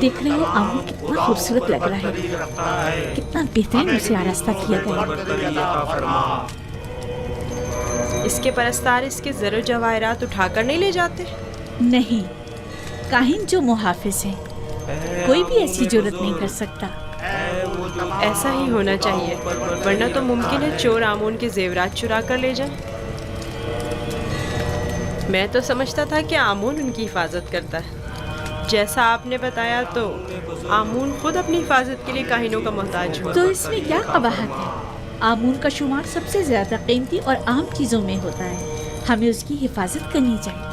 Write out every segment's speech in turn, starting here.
देख रहे हो आमू कितना खूबसूरत लग रहा है, कितना बेहतरीन उसे आरास्ता किया गया। इसके परस्तार इसके ज़रो जवाहरात उठाकर नहीं ले जाते? नहीं, काहिन जो मुहाफिज हैं, कोई भी ऐसी जुर्रत नहीं कर सकता। ऐसा ही होना चाहिए, वरना तो मुमकिन है चोर आमून के जेवरात चुरा कर ले जाएं। मैं तो समझता था कि आमून उनकी हिफाजत करता है। जैसा आपने बताया तो आमून खुद अपनी हिफाजत के लिए काहिनों का मोहताज हुआ। तो इसमें क्या कबाहत है? आमून का शुमार सबसे ज्यादा कीमती और आम चीजों में होता है, हमें उसकी हिफाजत करनी चाहिए।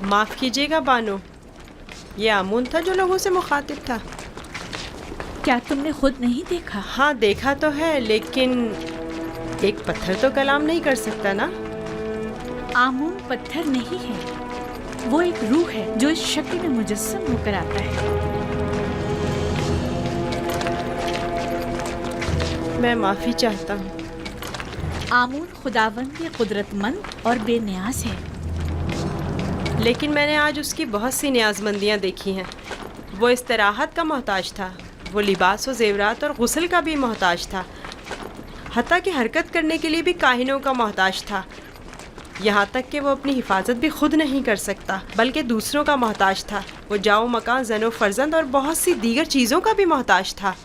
माफ़ कीजिएगा बानो, ये आमून था जो लोगों से मुखातिब था। क्या तुमने खुद नहीं देखा? हाँ देखा तो है, लेकिन एक पत्थर तो कलाम नहीं कर सकता ना। आमून पत्थर नहीं है, वो एक रूह है जो इस शक्ल में मुजस्सम होकर आता है। मैं माफ़ी चाहता हूँ। आमून खुदावंद कुदरतमंद और बेनियाज है, लेकिन मैंने आज उसकी बहुत सी न्याज़मंदियाँ देखी हैं। वो इस्तराहत का मोहताज था, वो लिबास व ज़ेवरात और गुस्ल का भी मोहताज था, हत्ता कि हरकत करने के लिए भी काहिनों का मोहताज था। यहाँ तक कि वो अपनी हिफाजत भी खुद नहीं कर सकता, बल्कि दूसरों का मोहताज था। वो जाओ मकान, ज़नो फर्जंद और बहुत सी दीगर चीज़ों का भी मोहताज था।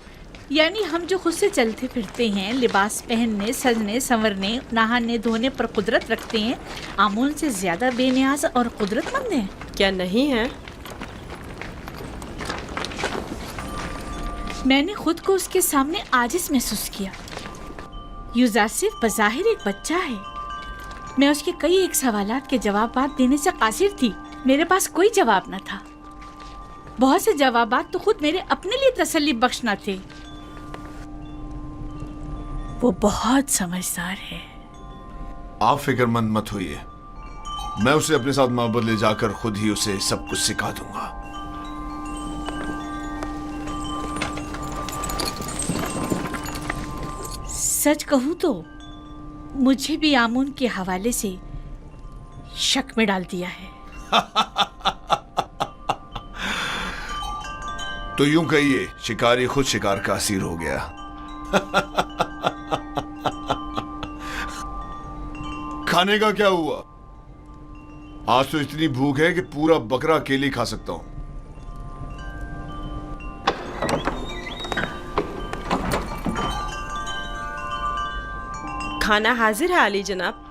यानी हम जो खुद से चलते फिरते हैं, लिबास पहनने, सजने, संवरने, नहाने धोने पर कुदरत रखते हैं, आमून से ज्यादा बेनियाज और कुदरतमंद हैं? क्या नहीं है? मैंने खुद को उसके सामने आजिज महसूस किया। यूजासिफ बज़ाहिर एक बच्चा है। मैं उसके कई एक सवालात के जवाब देने से कासिर थी। मेरे पास कोई जवाब न था। बहुत से जवाबात तो खुद मेरे अपने लिए तसल्ली बख्श न थे। वो बहुत समझदार है। आप फिक्रमंद मत होइए, मैं उसे अपने साथ माबद ले जाकर खुद ही उसे सब कुछ सिखा दूंगा। सच कहूं तो मुझे भी आमून के हवाले से शक में डाल दिया है। तो यूं कहिए, शिकारी खुद शिकार का असीर हो गया। खाने का क्या हुआ? आज तो इतनी भूख है कि पूरा बकरा अकेले खा सकता हूं। खाना हाजिर है आली जनाब।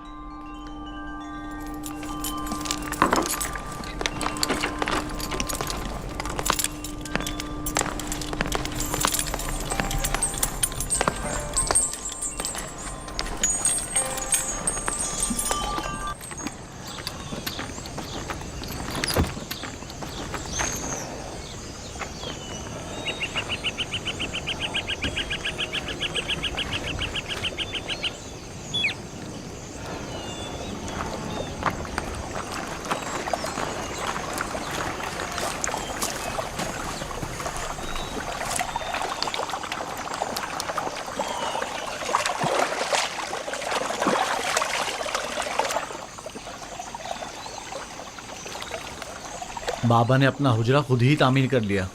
बाबा ने अपना हुजरा खुद ही तामीर कर लिया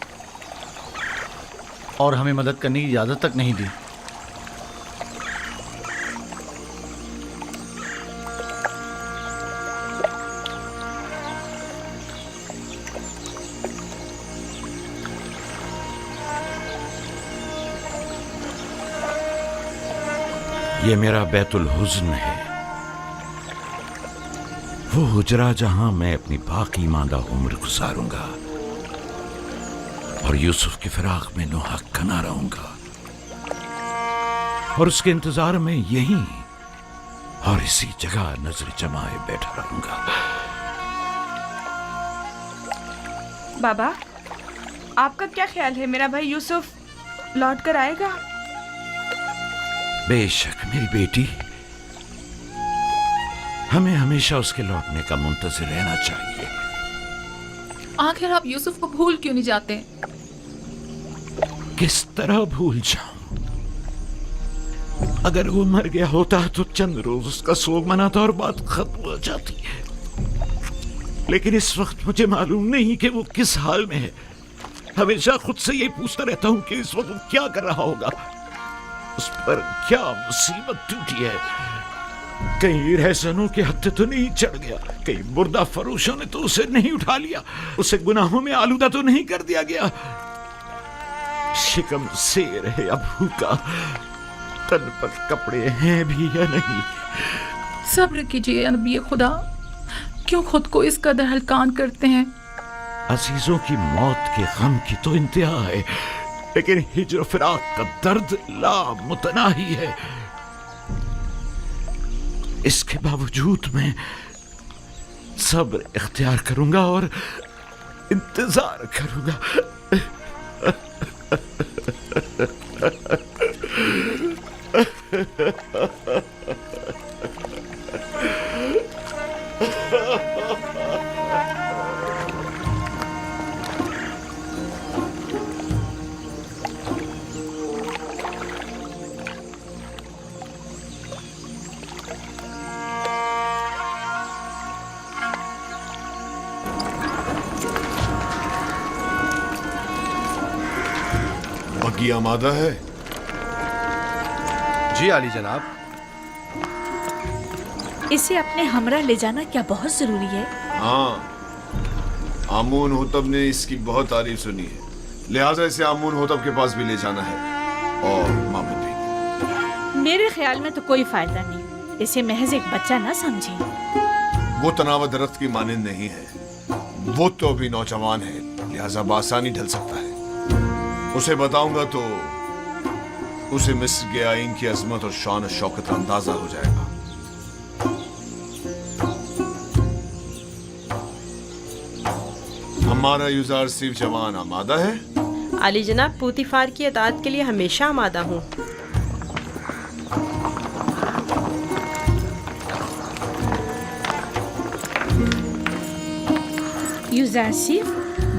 और हमें मदद करने की इजाज़त तक नहीं दी। ये मेरा बैतुल हुज़्न है, वो हुजरा जहां मैं अपनी बाकी मांदा उम्र गुजारूंगा और यूसुफ की फिराक में नुहाक ना रहूंगा और उसके इंतजार में यहीं और इसी जगह नजर जमाए बैठा रहूंगा। बाबा, आपका क्या ख्याल है, मेरा भाई यूसुफ लौट कर आएगा? बेशक मेरी बेटी, हमें हमेशा उसके लौटने का मुंतजिर रहना चाहिए। आखिर आप यूसुफ को भूल क्यों नहीं जाते? किस तरह भूल जाऊं? अगर वो मर गया होता तो चंद रोज उसका सोग मनाता और बात खत्म हो जाती है, लेकिन इस वक्त मुझे मालूम नहीं कि वो किस हाल में है। हमेशा खुद से यही पूछता रहता हूं कि इस वक्त वो क्या कर रहा होगा, उस पर क्या मुसीबत टूटी है। कहीं रहसनों के हत्थे तो नहीं चढ़ गया, कहीं मुर्दा फरोशों ने तो उसे नहीं उठा लिया, उसे गुनाहों में आलूदा तो नहीं कर दिया गया। शिकम से रहे या भूखा, तन पर कपड़े हैं भी या नहीं। सब्र कीजिए नबी खुदा, क्यों खुद को इस कदर हलकान करते हैं? अजीजों की मौत के गम की तो इंतहा है, लेकिन हिज्र फिराक का दर्द लामुतनाही है। इसके बावजूद मैं सब्र इख्तियार करूंगा और इंतजार करूंगा। बग्गी आमादा है? जी आली जनाब। इसे अपने हमरा ले जाना क्या बहुत जरूरी है? हाँ, आमून होतब ने इसकी बहुत तारीफ सुनी है, लिहाजा इसे आमून होतब के पास भी ले जाना है और मामद भी। मेरे ख्याल में तो कोई फायदा नहीं, इसे महज एक बच्चा ना समझिए। वो तनाव दरख्त की मानिंद नहीं है, वो तो अभी नौजवान है, लिहाजा बासानी ढल सकता है। उसे बताऊंगा तो उसे मिस्र के आइन की अजमत और शान शौकत का अंदाजा हो जाएगा। हमारा यूजार सिर्फ जवान आमादा है? आली जनाब, पूतीफार की अतात के लिए हमेशा आमादा हूँ। यूजारसिफ,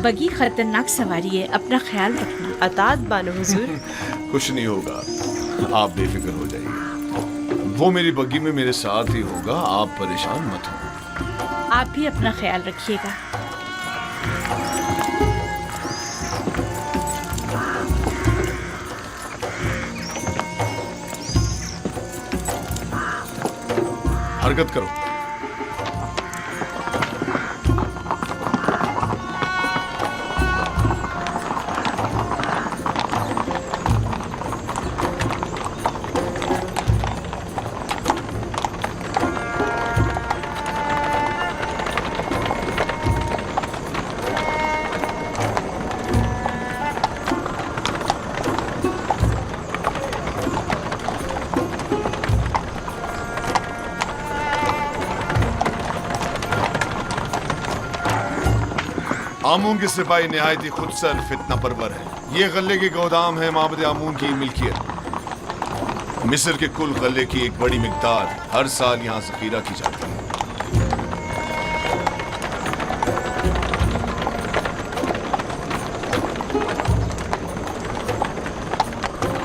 बगी खतरनाक सवारी है, अपना ख्याल रखना। अतात बानो हुजूर। कुछ नहीं होगा, आप बेफिक्र हो जाइए, वो मेरी बग्गी में मेरे साथ ही होगा, आप परेशान मत हो। आप भी अपना ख्याल रखिएगा। हरकत करो। आमून के सिपाही निहायत ही खुदसर फितना परवर है। ये गल्ले के गोदाम है माबद आमून की मिल्कियत। मिस्र के कुल गल्ले की एक बड़ी मिकदार हर साल यहाँ जखीरा की जाती है।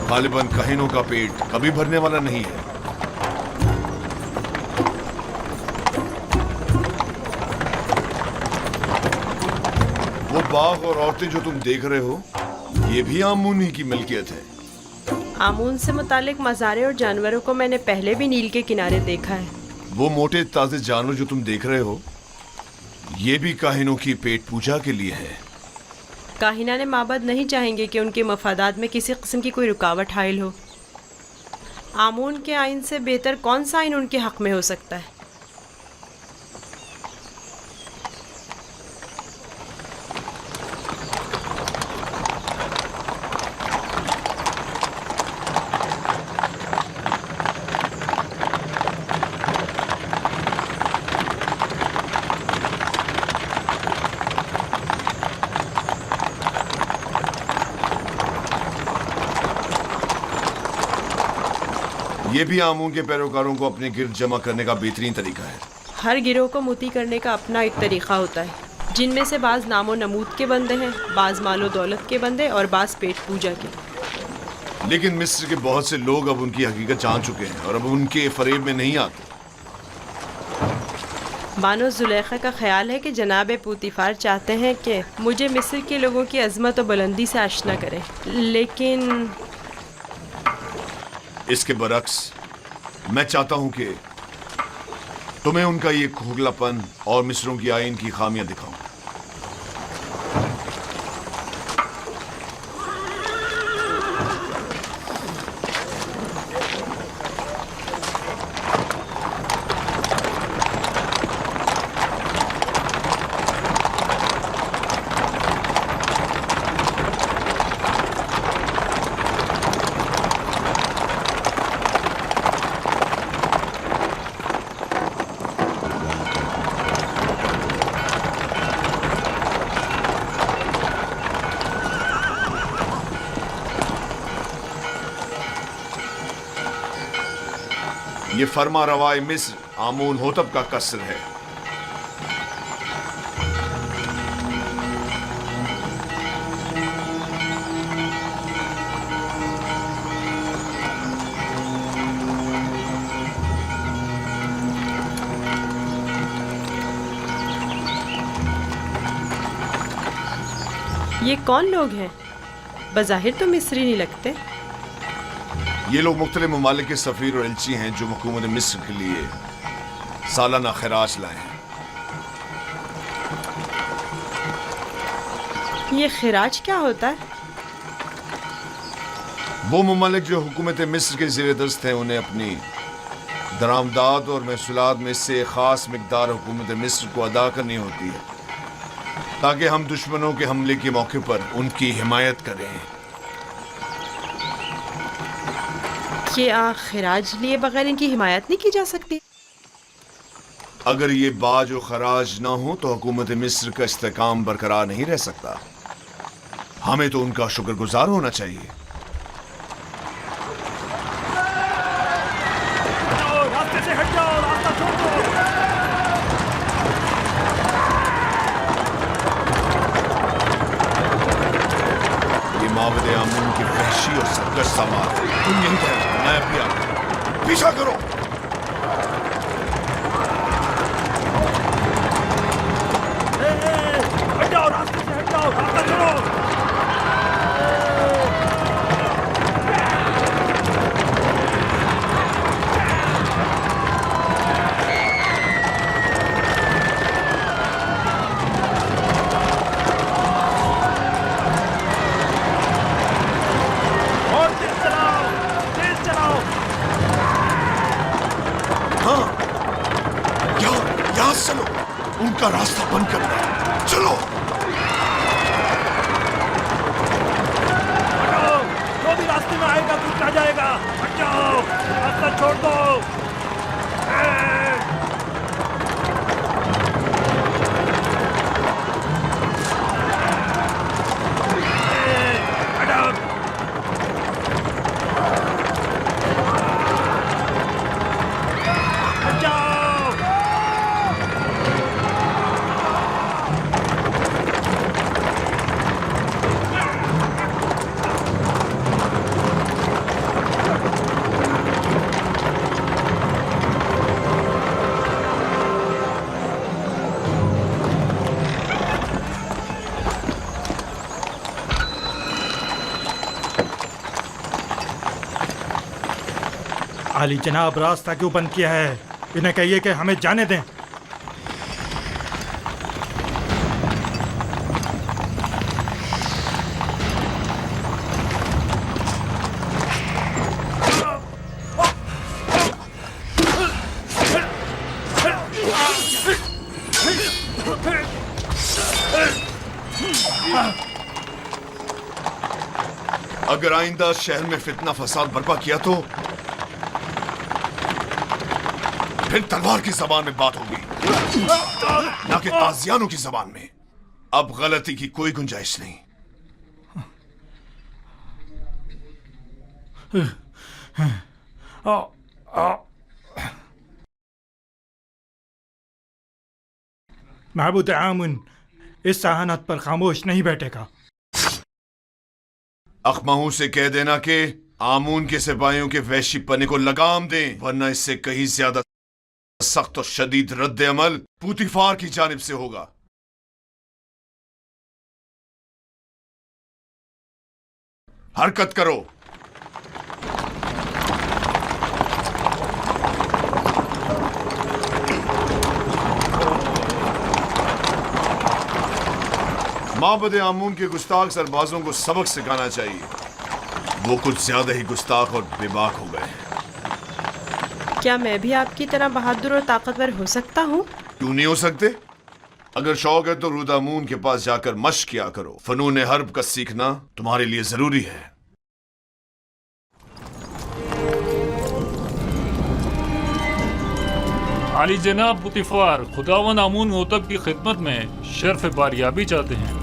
गालिबन कहीनों का पेट कभी भरने वाला नहीं है। वो बाग और औरतें जो तुम देख रहे हो, ये भी आमून ही की मिल्कियत है। आमून से मुतालिक मज़ारे और जानवरों को मैंने पहले भी नील के किनारे देखा है। वो मोटे ताजे जानवर जो तुम देख रहे हो, ये भी काहिनों की पेट पूजा के लिए है। काहिना ने माबद नहीं चाहेंगे कि उनके मफादात में किसी किस्म की कोई रुकावट हाइल हो। आमून के आइन से बेहतर कौन सा आइन उनके हक में हो सकता है? ये भी आमून के पैरोकारों को अपने गिर्द जमा करने का बेहतरीन तरीका है। हर गिरोह को मोती करने का अपना एक तरीका होता है, जिनमें से बाज़ नामो नमूद के बंदे हैं, बाज़ मालो दौलत के बंदे और बाज़ पेट पूजा के। लेकिन मिस्र के बहुत से लोग अब उनकी हकीकत जान चुके हैं और अब उनके फरेब में नहीं आते। बानो जुलेखा का ख्याल है कि जनाब पूतीफार चाहते हैं कि मुझे मिस्र के लोगों की अजमत और बुलंदी से आशना करें, लेकिन इसके बरक्स मैं चाहता हूं कि तुम्हें उनका ये खोखलापन और मिस्रों की आइन की खामियां दिखाऊं। ये फरमा रवाए मिस्र आमून होतब का कसर है। ये कौन लोग हैं? बज़ाहिर तो मिस्री नहीं लगते। ये लोग मुख्तलिफ ममालिक के सफ़ीर और एल्ची हैं जो हुकूमत मिस्र के लिए सालाना खराज लाए हैं। ये खिराज क्या होता है? वो ममालिक जो हुकूमत मिस्र के ज़ेर दस्त हैं उन्हें अपनी दरामदात और महसूलात में से ख़ास मिकदार हुकूमत मिस्र को अदा करनी होती है ताकि हम दुश्मनों के हमले के मौके पर उनकी हिमायत करें। क्या खिराज लिए बगैर इनकी हिमायत नहीं की जा सकती? अगर ये बाज और खराज ना हो तो हुकूमत मिस्र का इस्तेकाम बरकरार नहीं रह सकता। हमें तो उनका शुक्रगुजार होना चाहिए। रास्ते से हट जाओ, रास्ता छोड़ दो। ये मावद आमून की वहशी और सरकश समाज है। तुम यहीं ठहरो, मैं अभी आता हूं। पीछा करो। हट जाओ, रास्ते से हट जाओ, रास्ता छोड़ो। और तेज चलाओ, तेज चलाओ। हाँ, यहाँ से चलो। उनका रास्ता बंद करना है। चलो। हटाओ, जो भी रास्ते में आएगा कुछ आ जाएगा। हट जाओ, रास्ता छोड़ दो। हटाओ। हट जाओ। आली जनाब रास्ता क्यों बंद किया है? इन्हें कहिए कि हमें जाने दें। अगर आइंदा शहर में फितना फसाद बर्पा किया तो फिर तलवार की जबान में बात होगी, ना कि ताजियानों की जबान में। अब गलती की कोई गुंजाइश नहीं। महबूद आमुन इस सहानत पर खामोश नहीं बैठेगा। अखमाहू से कह देना कि आमून के सिपाहियों के वहशी पने को लगाम दें, वरना इससे कहीं ज्यादा सख्त और शदीद रद्द अमल पूतीफार की जानिब से होगा। हरकत करो। माबद आमून के गुस्ताख सरबाजों को सबक सिखाना चाहिए। वो कुछ ज्यादा ही गुस्ताख और बेबाक हो गए हैं। क्या मैं भी आपकी तरह बहादुर और ताकतवर हो सकता हूँ? क्यों नहीं हो सकते? अगर शौक है तो रुदामून के पास जाकर मश्क किया करो। फनून हर्ब का सीखना तुम्हारे लिए जरूरी है। आली जनाब पुतिफार खुदावन आमून होतब की खिदमत में शर्फ बारियाबी चाहते हैं।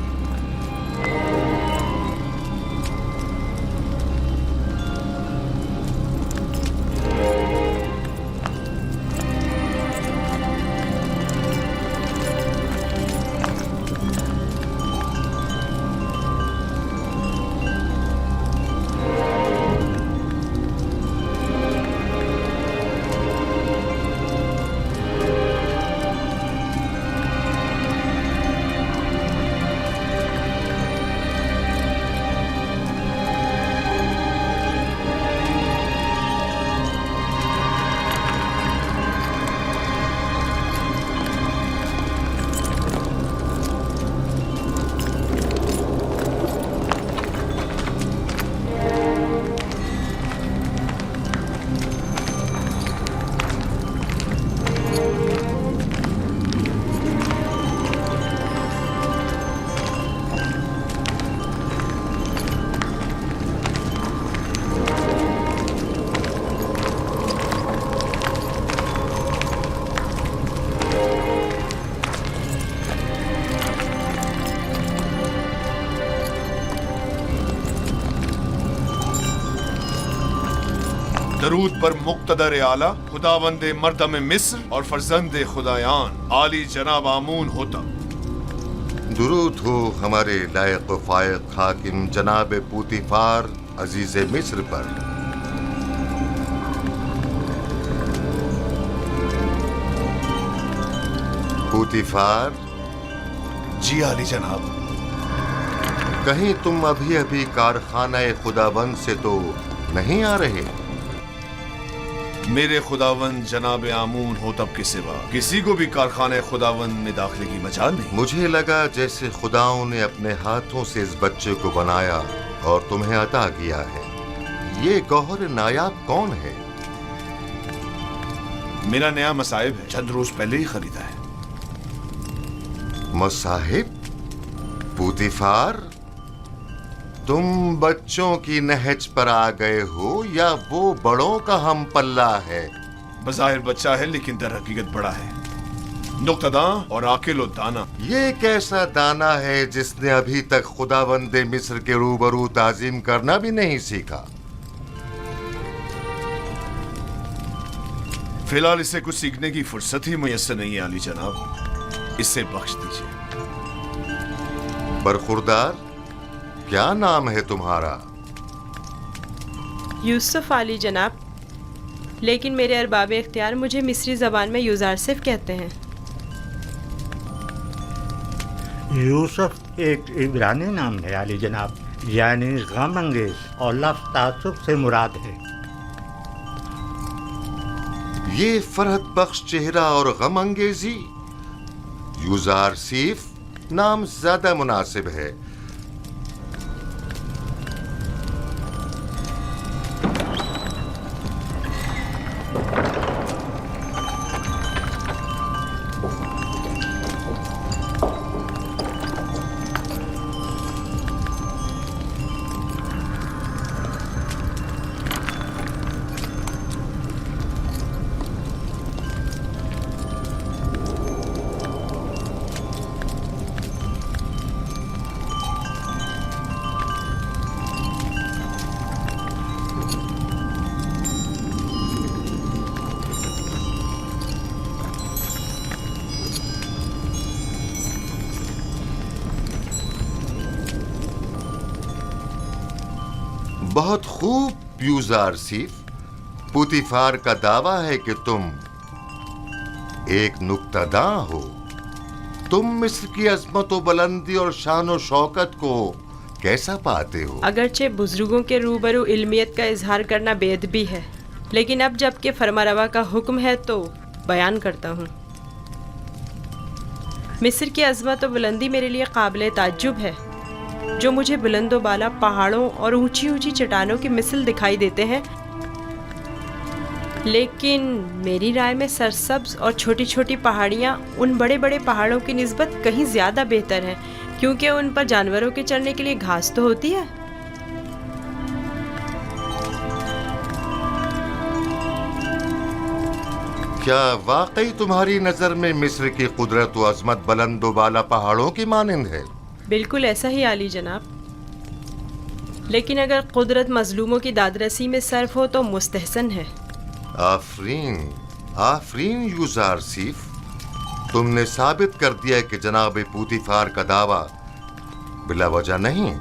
दरूद पर मुक्तदर आला खुदावंद मर्दम मिस्र और फर्जंद खुदायान आली जनाब आमून होता। दुरूद हो हमारे लायक व फायक हाकिम जनाब पूतीफार अजीज मिस्र पर। पूतीफार जी आली जनाब। कहीं तुम अभी अभी कारखाना खुदाबंद से तो नहीं आ रहे? मेरे खुदावंद जनाब आमून होतब के सिवा किसी को भी कारखाने खुदावंद में दाखिले की मजाल नहीं। मुझे लगा जैसे खुदाओं ने अपने हाथों से इस बच्चे को बनाया और तुम्हें अता किया है। ये गौहर नायाब कौन है? मेरा नया मसाहिब है, चंद रोज पहले ही खरीदा है। मसाहिब? पूतीफार, तुम बच्चों की नहज पर आ गए हो या वो बड़ों का हम पल्ला है? बज़ाहिर बच्चा है लेकिन दर हकीकत बड़ा है। नुक्तादां और आकिल और दाना। ये कैसा दाना है जिसने अभी तक खुदावंदे मिस्र के रूबरू ताजीम करना भी नहीं सीखा? फिलहाल इसे कुछ सीखने की फुर्सत ही मुयस्सर नहीं है आली जनाब, इसे बख्श दीजिए। बरखुरदार, क्या नाम है तुम्हारा? यूसुफ आली जनाब, लेकिन मेरे अरबाब इख्तियार मुझे मिस्री ज़बान में यूज़ारसिफ कहते हैं। यूसुफ एक इब्रानी नाम है आली जनाब, यानी गम अंगेज और लफ्ज़ तासुब से मुराद है। ये फरहत बख्श चेहरा और गम अंगेजी, यूज़ारसिफ नाम ज्यादा मुनासिब है। बहुत खूब यूजार सीफ। पुतिफार का दावा है कि तुम एक नुक्तादां हो। तुम मिस्र की अजमत व बुलंदी और शान व शौकत को कैसा पाते हो? अगरचे बुजुर्गों के रूबरू इल्मियत का इजहार करना बेअदबी है, लेकिन अब जबकि फरमारवा का हुक्म है तो बयान करता हूँ। मिस्र की अजमत व बुलंदी मेरे लिए काबिल ताज्जुब है। जो मुझे बुलंद व बाला पहाड़ों और ऊंची ऊंची चट्टानों की मिसल दिखाई देते हैं, लेकिन मेरी राय में सरसब्ज और छोटी छोटी पहाड़ियाँ उन बड़े बड़े पहाड़ों की निस्बत कहीं ज़्यादा बेहतर हैं, क्योंकि उन पर जानवरों के चढ़ने के लिए घास तो होती है। क्या वाकई तुम्हारी नजर में मिस्र की कुदरत व अजमत बुलंद व बाला पहाड़ों की मानिंद है? बिल्कुल ऐसा ही आली जनाब, लेकिन अगर कुदरत मजलूमों की दादरसी में सर्फ हो तो मुस्तहसन है। आफरीन, आफरीन यूजार सीफ। तुमने साबित कर दिया कि जनाब पुतिफार का दावा बिला वजह नहीं।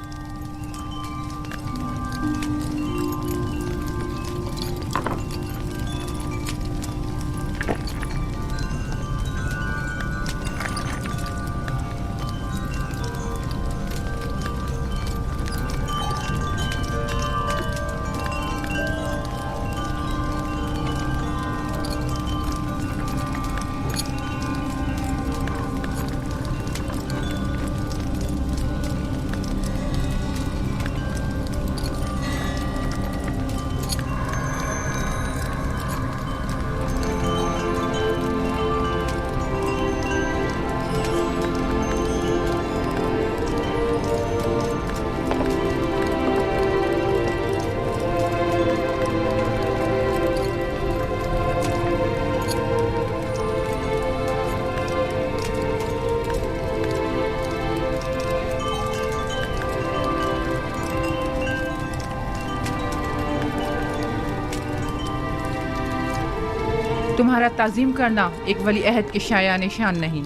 तुम्हारा ताज़ीम करना एक वली अहद के शाया निशान नहीं।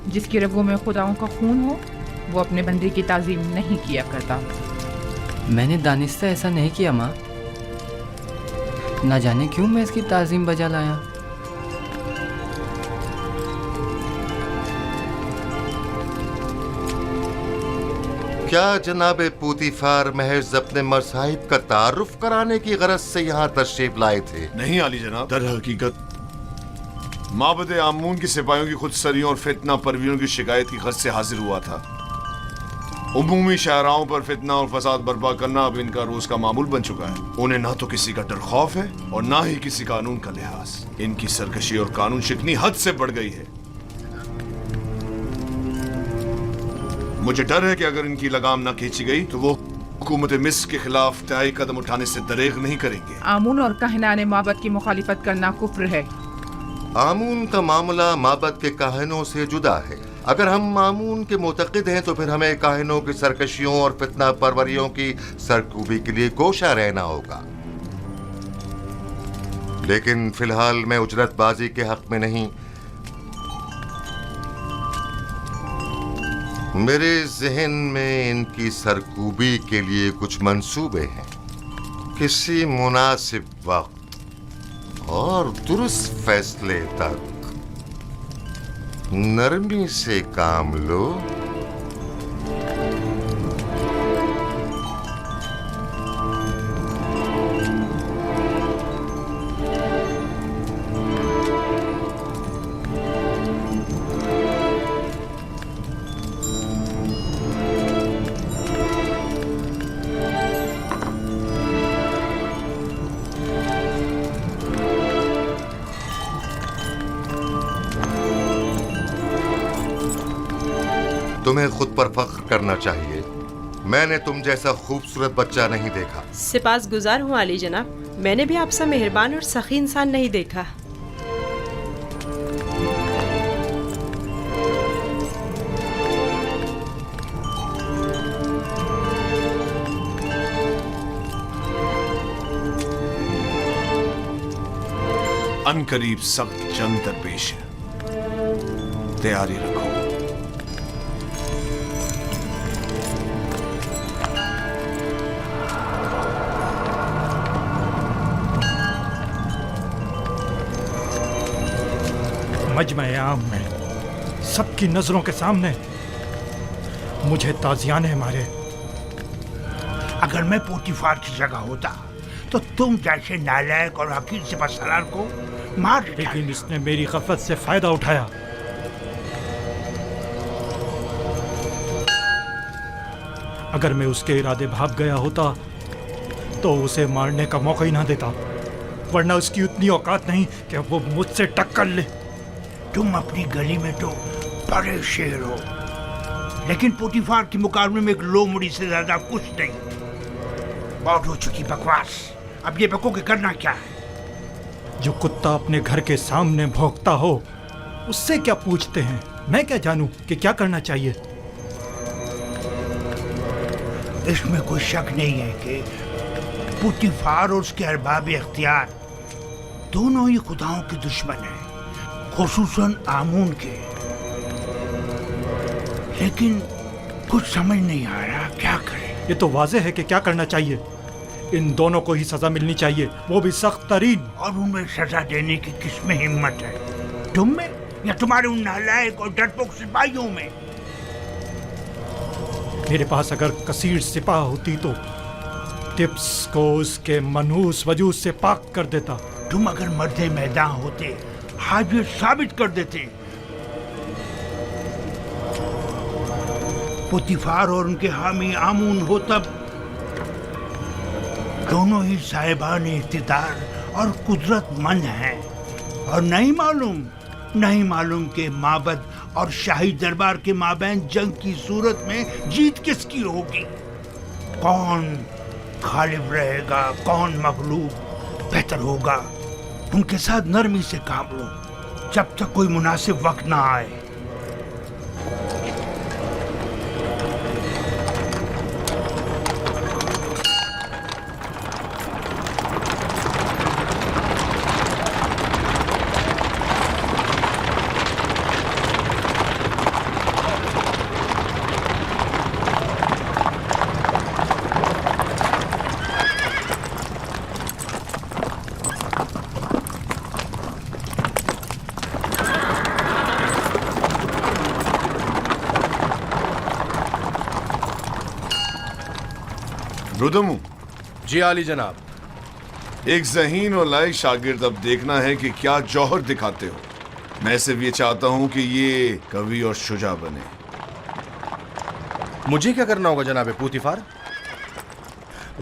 जिसकी रगों में खुदाओं का खून हो वो अपने बंदे की ताज़ीम नहीं किया करता। मैंने दानिस्ता ऐसा नहीं किया माँ। ना जाने क्यों मैं इसकी ताज़ीम बजा लाया। क्या जनाब पुतिफार महज अपने मसाहिब का तारुफ कराने की गरज से यहाँ तशरीफ लाए थे? नहीं आली जनाब, दर हकीकत माबद आमून की सिपाहियों की खुदसरियों और फितना परवियों की शिकायत की गर्ज से हाजिर हुआ था। उमूमी शाहराओं पर फितना और फसाद बर्पा करना अब इनका रोज का मामूल बन चुका है। उन्हें ना तो किसी का डर खौफ है और ना ही किसी कानून का लिहाज। इनकी सरकशी और कानून शिकनी हद से बढ़ गई है। मुझे डर है कि अगर इनकी लगाम ना खींची गई तो वो हुकूमत मिस्र के खिलाफ तय कदम उठाने से दरेग नहीं करेंगे। आमून और कहनाने माबद की मुखालिफत करना कुफ्र है। आमून का मामला माबद के काहिनों से जुदा है। अगर हम आमून के मुतक़िद हैं तो फिर हमें काहिनों की सरकशियों और फितना परवरियों की सरकूबी के लिए गोशा रहना होगा। लेकिन फिलहाल मैं उजरतबाजी के हक में नहीं। मेरे जहन में इनकी सरकूबी के लिए कुछ मंसूबे हैं। किसी मुनासिब वक्त और दुरुस्त फैसले तक नरमी से काम लो। तुम्हें खुद पर फख्र करना चाहिए। मैंने तुम जैसा खूबसूरत बच्चा नहीं देखा। सिपासगुजार हूँ आली जनाब, मैंने भी आपसा मेहरबान और सखी इंसान नहीं देखा। अनकरीब सख्त जंग दरपेश है, तैयारी रखो। मजमे आम में सबकी नजरों के सामने मुझे ताजियाने मारे। अगर मैं पोतीफार की जगह होता तो तुम जैसे नालायक और हकीर से बसरार को मार देता। लेकिन इसने मेरी गफलत से फायदा उठाया। अगर मैं उसके इरादे भाग गया होता तो उसे मारने का मौका ही ना देता, वरना उसकी उतनी औकात नहीं कि वो मुझसे टक्कर ले। तुम अपनी गली में तो बड़े शेर हो, लेकिन पोतीफार के मुकाबले में एक लोमड़ी से ज्यादा कुछ नहीं। बहुत हो चुकी बकवास, अब ये बको के करना क्या है? जो कुत्ता अपने घर के सामने भौंकता हो उससे क्या पूछते हैं? मैं क्या जानूं कि क्या करना चाहिए? इसमें कोई शक नहीं है कि पोतीफार और उसके अरबाब इख्तियार दोनों ही खुदाओं के दुश्मन हैं, खुसूसन आमून के। लेकिन कुछ समझ नहीं आ रहा क्या करें। ये तो वाज़ेह है कि क्या करना चाहिए। इन दोनों को ही सजा मिलनी चाहिए, वो भी सख्त तरीन। और उन्हें सजा देने की किसमें हिम्मत है, तुम में या तुम्हारे उन नालायक और डरपोक सिपाहियों में? मेरे पास अगर कसीर सिपाह होती तो टिप्स को उसके मनहूस वजूद से पाक कर देता। तुम अगर मर्दे मैदान होते आज ये साबित कर देते। पोतीफार और उनके हामी आमून हो तब दोनों ही साहिबान इख्तिदार और कुदरतमंद हैं, और नहीं मालूम कि माबद और शाही दरबार के माबैन जंग की सूरत में जीत किसकी होगी। कौन गालिब रहेगा, कौन मगलूब, बेहतर होगा उनके साथ नरमी से काम लो जब तक कोई मुनासिब वक्त ना आए। रुदमू जी आली जनाब। एक ज़हीन और लायक शागिर्द अब देखना है कि क्या जौहर दिखाते हो। मैं सिर्फ ये चाहता हूं कि ये कवि और शुजा बने। मुझे क्या करना होगा जनाब पुतीफार?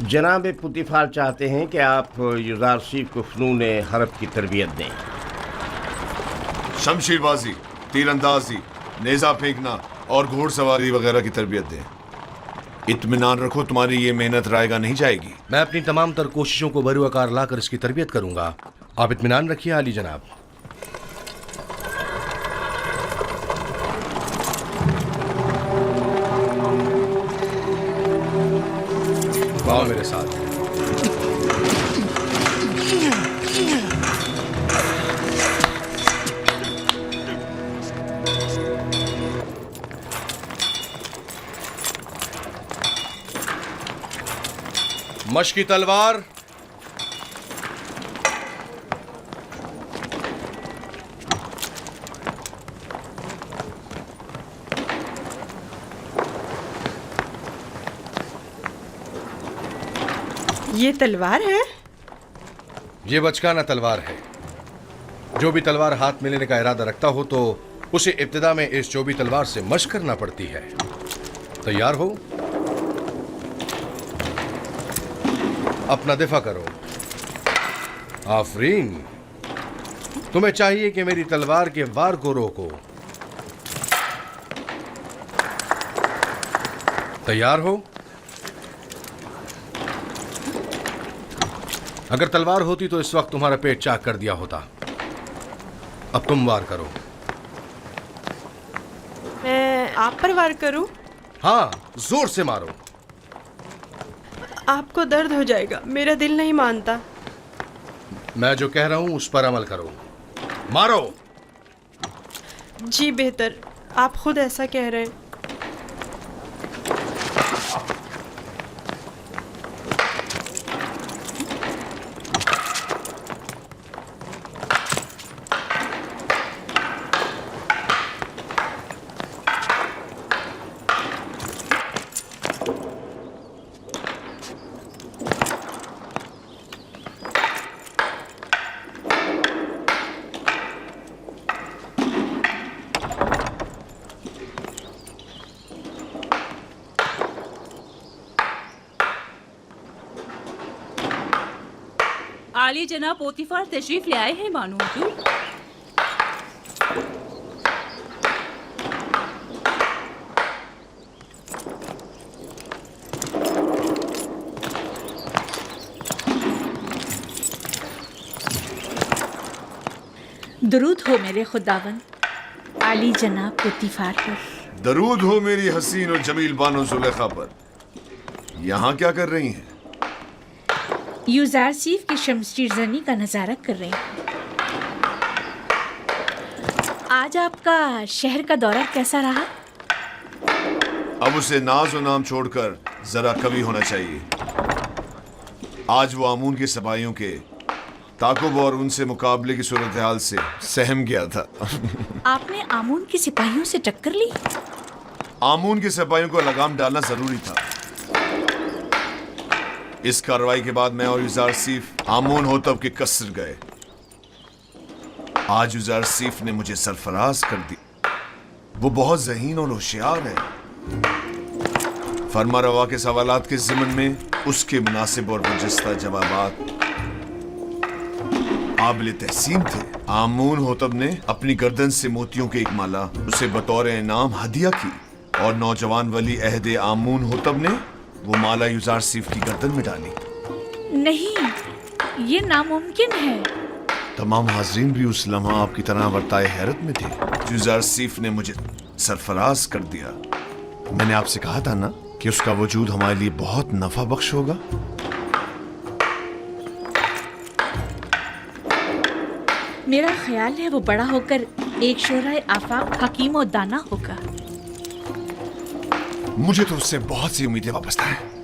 जनाब पुतीफार चाहते हैं कि आप युजारसीफ को फ़नून हरब की तरबियत दें। शमशीरबाजी, तीरंदाजी, नेज़ा फेंकना और घोड़सवारी वगैरह की तरबियत दें। इत्मीनान रखो, तुम्हारी ये मेहनत रायगा नहीं जाएगी। मैं अपनी तमाम तर कोशिशों को बरूआकार लाकर इसकी तरबियत करूंगा। आप इत्मीनान रखिए आली जनाब। आओ मेरे साथ। मशकी तलवार, ये तलवार है? ये बचकाना तलवार है। जो भी तलवार हाथ में लेने का इरादा रखता हो तो उसे इब्तिदा में इस चौबी तलवार से मशक करना पड़ती है। तैयार हो? अपना दिफा करो। आफरीन, तुम्हें चाहिए कि मेरी तलवार के वार को रोको। तैयार हो? अगर तलवार होती तो इस वक्त तुम्हारा पेट चाक कर दिया होता। अब तुम वार करो। मैं आप पर वार करूं? हाँ, जोर से मारो। आपको दर्द हो जाएगा, मेरा दिल नहीं मानता। मैं जो कह रहा हूं उस पर अमल करो। मारो। जी बेहतर, आप खुद ऐसा कह रहे हैं। आली जनाब पोतीफार तशरीफ ले आए हैं मानो हुजूर। दरूद हो मेरे खुदावन आली जनाब पोतीफार पर। दरूद हो मेरी हसीन और जमील बानो जुलेखा पर। यहाँ क्या कर रही हैं? यूजारसीफ की शमशीर जनी का नजारा कर रहे हैं। आज आपका शहर का दौरा कैसा रहा? अब उसे नाज और नाम छोड़कर जरा कवि होना चाहिए। आज वो आमून के सिपाहियों के ताकुब और उनसे मुकाबले की सूरत हाल से सहम गया था। आपने आमून के सिपाहियों से टक्कर ली? आमून के सिपाहियों को लगाम डालना जरूरी था। इस कार्रवाई के बाद मैं और यूजारसीफ आमून होतब के कसर गए। आज यूजारसीफ ने मुझे सरफराज कर दी। वो बहुत ज़हीन और होशियार है। फरमा रवा के सवालात के ज़िमन में उसके मुनासिब और बरजस्ता जवाबात काबिल तहसीन थे। आमून होतब ने अपनी गर्दन से मोतियों की एक माला उसे बतौर इनाम हदिया की और नौजवान वली अहद आमून होतब ने वो माला यूजारसीफ की गर्दन में डाली। नहीं, ये नामुमकिन है। तमाम हाजरीन भी उस लम्हा आपकी तरह बरताए हैरत में थे। यूजारसीफ ने मुझे सरफराज कर दिया। मैंने आपसे कहा था ना कि उसका वजूद हमारे लिए बहुत नफा बख्श होगा। मेरा ख्याल है वो बड़ा होकर एक शोराए आफाक हकीम और दाना होगा। मुझे तो उससे बहुत सी उम्मीदें वाबस्ता हैं।